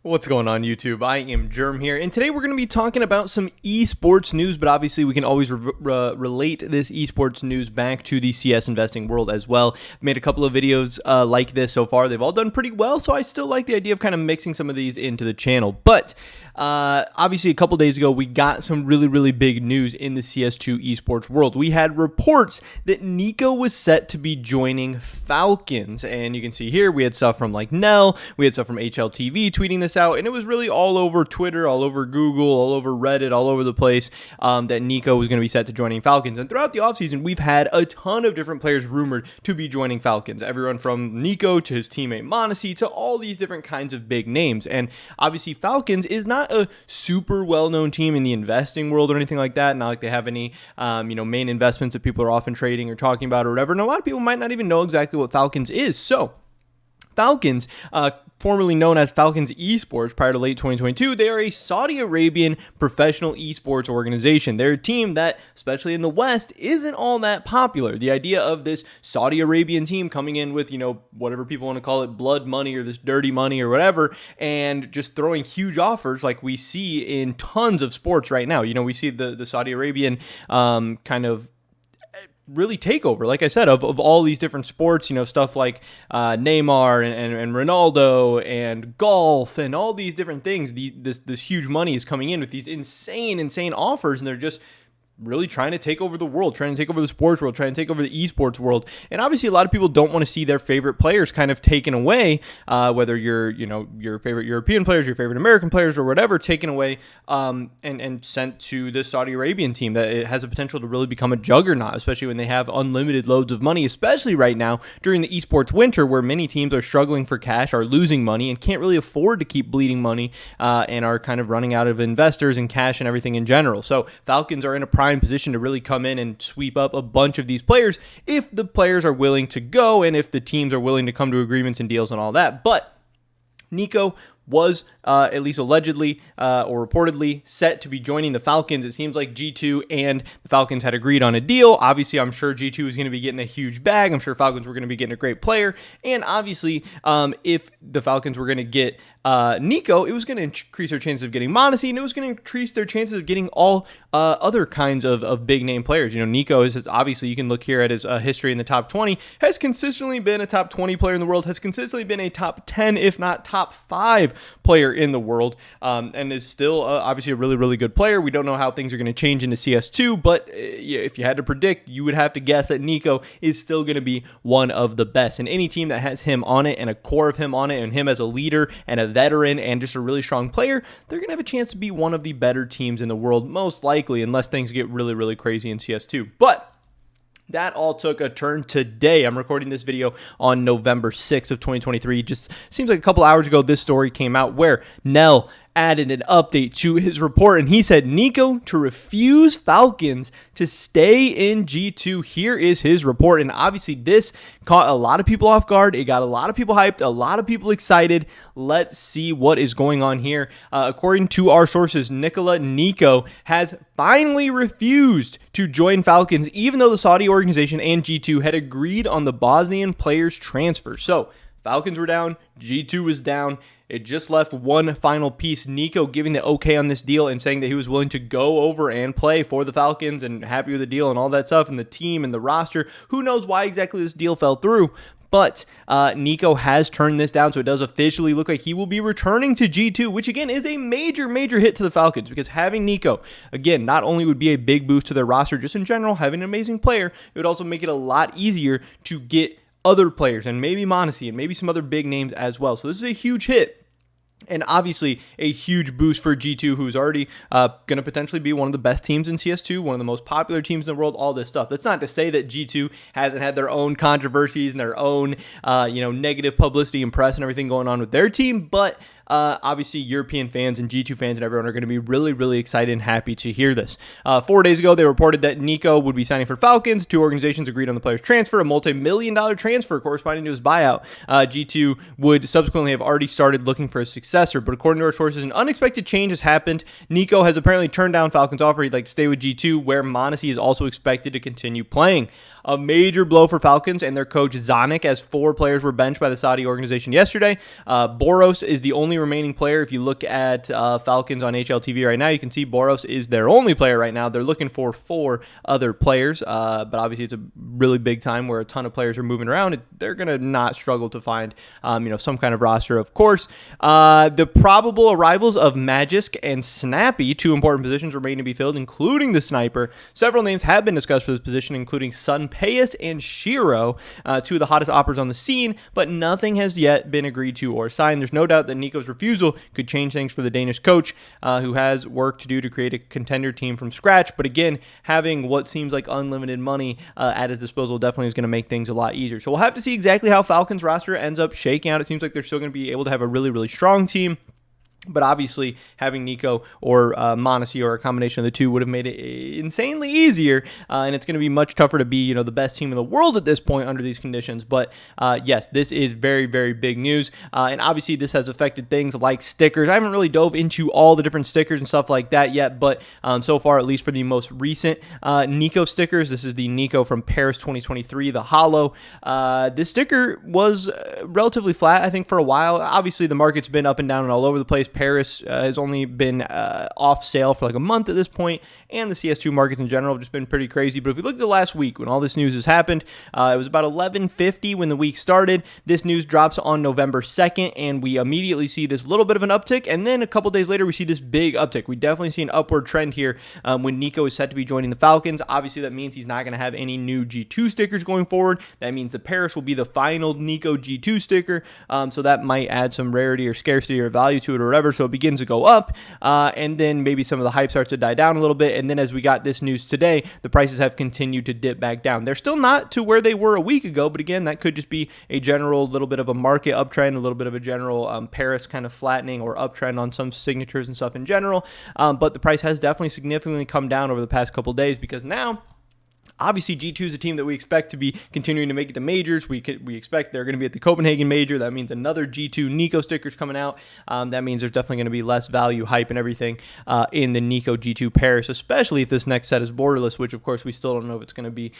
What's going on, YouTube? I am Germ here, and today we're going to be talking about some esports news, but obviously we can always relate this esports news back to the CS investing world as well. I've made a couple of videos like this so far. They've all done pretty well, so I still like the idea of kind of mixing some of these into the channel. But obviously a couple days ago, we got some really big news in the CS2 esports world. We had reports that NiKo was set to be joining Falcons, and you can see here we had stuff from like Nell, we had stuff from HLTV tweeting this out, and it was really all over Twitter, all over Google, all over Reddit, all over the place that NiKo was going to be set to joining Falcons. And throughout the offseason, we've had a ton of different players rumored to be joining Falcons. Everyone from NiKo to his teammate Monacy to all these different kinds of big names. And obviously Falcons is not a super well-known team in the investing world or anything like that. Not like they have any main investments that people are often trading or talking about or whatever. And a lot of people might not even know exactly what Falcons is. So Falcons, formerly known as Falcons Esports prior to late 2022, they are a Saudi Arabian professional esports organization. They're a team that, especially in the West, isn't all that popular. The idea of this Saudi Arabian team coming in with, whatever people want to call it, blood money or this dirty money or whatever, and just throwing huge offers like we see in tons of sports right now. We see the Saudi Arabian kind of really takeover, like I said, of all these different sports, stuff like Neymar and Ronaldo and golf and all these different things. This huge money is coming in with these insane offers, and they're just really trying to take over the world, trying to take over the sports world, trying to take over the esports world. And obviously a lot of people don't want to see their favorite players kind of taken away, whether you're, your favorite European players, your favorite American players or whatever, taken away and sent to the Saudi Arabian team that it has the potential to really become a juggernaut, especially when they have unlimited loads of money, especially right now during the esports winter where many teams are struggling for cash, are losing money and can't really afford to keep bleeding money and are kind of running out of investors and cash and everything in general. So Falcons are in a prime position to really come in and sweep up a bunch of these players if the players are willing to go and if the teams are willing to come to agreements and deals and all that. But NiKo was at least allegedly or reportedly set to be joining the Falcons. It seems like G2 and the Falcons had agreed on a deal. Obviously, I'm sure G2 was going to be getting a huge bag. I'm sure Falcons were going to be getting a great player. And obviously, if the Falcons were going to get NiKo, it was going to increase their chances of getting Monacy, and it was going to increase their chances of getting all other kinds of big name players. NiKo is obviously, you can look here at his history in the top 20, has consistently been a top 20 player in the world, has consistently been a top 10, if not top 5 player in the world, and is still obviously a really good player. We don't know how things are going to change into CS2, but if you had to predict, you would have to guess that NiKo is still going to be one of the best. And any team that has him on it and a core of him on it and him as a leader and a veteran and just a really strong player, they're going to have a chance to be one of the better teams in the world, most likely, unless things get really crazy in CS2. But that all took a turn today. I'm recording this video on November 6th of 2023. Just seems like a couple hours ago, this story came out where Nell added an update to his report, and he said NiKo to refuse Falcons to stay in G2. Here is his report, and obviously this caught a lot of people off guard. It got a lot of people hyped, a lot of people excited. Let's see what is going on here. According to our sources, NiKo has finally refused to join Falcons, even though the Saudi organization and G2 had agreed on the Bosnian player's transfer. So Falcons were down, G2 was down. It just left one final piece, NiKo giving the okay on this deal and saying that he was willing to go over and play for the Falcons and happy with the deal and all that stuff and the team and the roster. Who knows why exactly this deal fell through, but NiKo has turned this down, so it does officially look like he will be returning to G2, which again is a major hit to the Falcons, because having NiKo, again, not only would be a big boost to their roster just in general, having an amazing player, it would also make it a lot easier to get other players and maybe Monacy and maybe some other big names as well. So this is a huge hit. And obviously a huge boost for G2, who's already going to potentially be one of the best teams in CS2, one of the most popular teams in the world, all this stuff. That's not to say that G2 hasn't had their own controversies and their own, negative publicity and press and everything going on with their team, but obviously European fans and G2 fans and everyone are going to be really excited and happy to hear this. 4 days ago, they reported that NiKo would be signing for Falcons. Two organizations agreed on the player's transfer, a multi-million-dollar transfer corresponding to his buyout. G2 would subsequently have already started looking for a successor, but according to our sources, an unexpected change has happened. NiKo has apparently turned down Falcons' offer. He'd like to stay with G2, where Monacy is also expected to continue playing. A major blow for Falcons and their coach Zanik, as 4 players were benched by the Saudi organization yesterday. Boros is the only only remaining player. If you look at Falcons on HLTV right now, you can see Boros is their only player right now. They're looking for 4 other players, but obviously it's a really big time where a ton of players are moving around. They're going to not struggle to find some kind of roster, of course. The probable arrivals of Magisk and Snappy, 2 important positions remain to be filled, including the sniper. Several names have been discussed for this position, including Sunpayas and Shiro, 2 of the hottest operas on the scene, but nothing has yet been agreed to or signed. There's no doubt that Nico's refusal could change things for the Danish coach, who has work to do to create a contender team from scratch. But again, having what seems like unlimited money at his disposal definitely is going to make things a lot easier. So we'll have to see exactly how Falcons roster ends up shaking out. It seems like they're still going to be able to have a really, really strong team. But obviously, having Nico or Monesi or a combination of the two would have made it insanely easier, and it's going to be much tougher to be, the best team in the world at this point under these conditions. But yes, this is very, very big news, and obviously this has affected things like stickers. I haven't really dove into all the different stickers and stuff like that yet, but so far, at least for the most recent Nico stickers, this is the Nico from Paris 2023, the Holo. This sticker was relatively flat, I think, for a while. Obviously, the market's been up and down and all over the place. Paris has only been off sale for like a month at this point, and the CS2 markets in general have just been pretty crazy. But if we look at the last week when all this news has happened, it was about 11:50 when the week started. This news drops on November 2nd, and we immediately see this little bit of an uptick, and then a couple days later we see this big uptick. We definitely see an upward trend here when Nico is set to be joining the Falcons. Obviously, that means he's not going to have any new G2 stickers going forward. That means the Paris will be the final Nico G2 sticker, so that might add some rarity or scarcity or value to it or whatever. So it begins to go up, and then maybe some of the hype starts to die down a little bit. And then as we got this news today, the prices have continued to dip back down. They're still not to where they were a week ago, but again, that could just be a general little bit of a market uptrend, a little bit of a general Paris kind of flattening or uptrend on some signatures and stuff in general. But the price has definitely significantly come down over the past couple days, because now, obviously, G2 is a team that we expect to be continuing to make it to majors. We expect they're going to be at the Copenhagen major. That means another G2 Nico stickers coming out. That means there's definitely going to be less value, hype, and everything in the Nico G2 Paris, especially if this next set is borderless, which, of course, we still don't know if it's going to be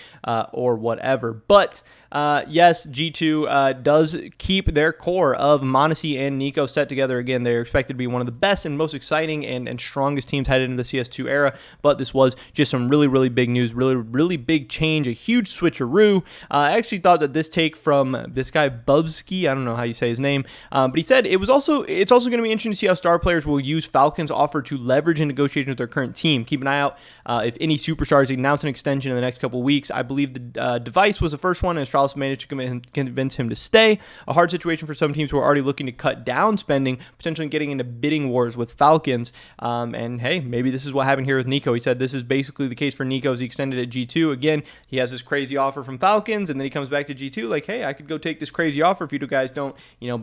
or whatever. But yes, G2 does keep their core of Monesi and Nico set together. Again, they're expected to be one of the best and most exciting and strongest teams headed into the CS2 era. But this was just some really, really big news, really big change, a huge switcheroo. I actually thought that this take from this guy Bubsky, I don't know how you say his name, but he said it's also going to be interesting to see how star players will use Falcons' offer to leverage in negotiations with their current team. Keep an eye out if any superstars announce an extension in the next couple weeks. I believe the Device was the first one, and Astralis managed to convince him to stay. A hard situation for some teams who are already looking to cut down spending, potentially getting into bidding wars with Falcons. And hey, maybe this is what happened here with Nico. He said this is basically the case for Nico as he extended at G2. Again, he has this crazy offer from Falcons, and then he comes back to G2 like, hey, I could go take this crazy offer if you guys don't,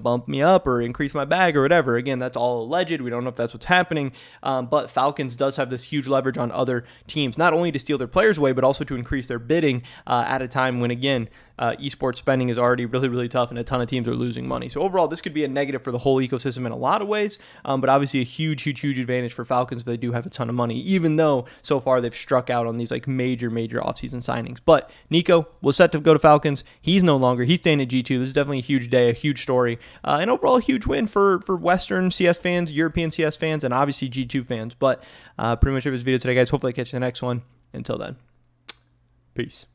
bump me up or increase my bag or whatever. Again, that's all alleged. We don't know if that's what's happening, but Falcons does have this huge leverage on other teams, not only to steal their players away, but also to increase their bidding at a time when, again, esports spending is already really, really tough, and a ton of teams are losing money. So overall, this could be a negative for the whole ecosystem in a lot of ways, but obviously a huge advantage for Falcons if they do have a ton of money, even though so far they've struck out on these like major offseason signings. But Nico was set to go to Falcons. He's no longer. He's staying at G2. This is definitely a huge day, a huge story, and overall a huge win for Western CS fans, European CS fans, and obviously G2 fans. But pretty much it was video today, guys. Hopefully I catch you in the next one. Until then, peace.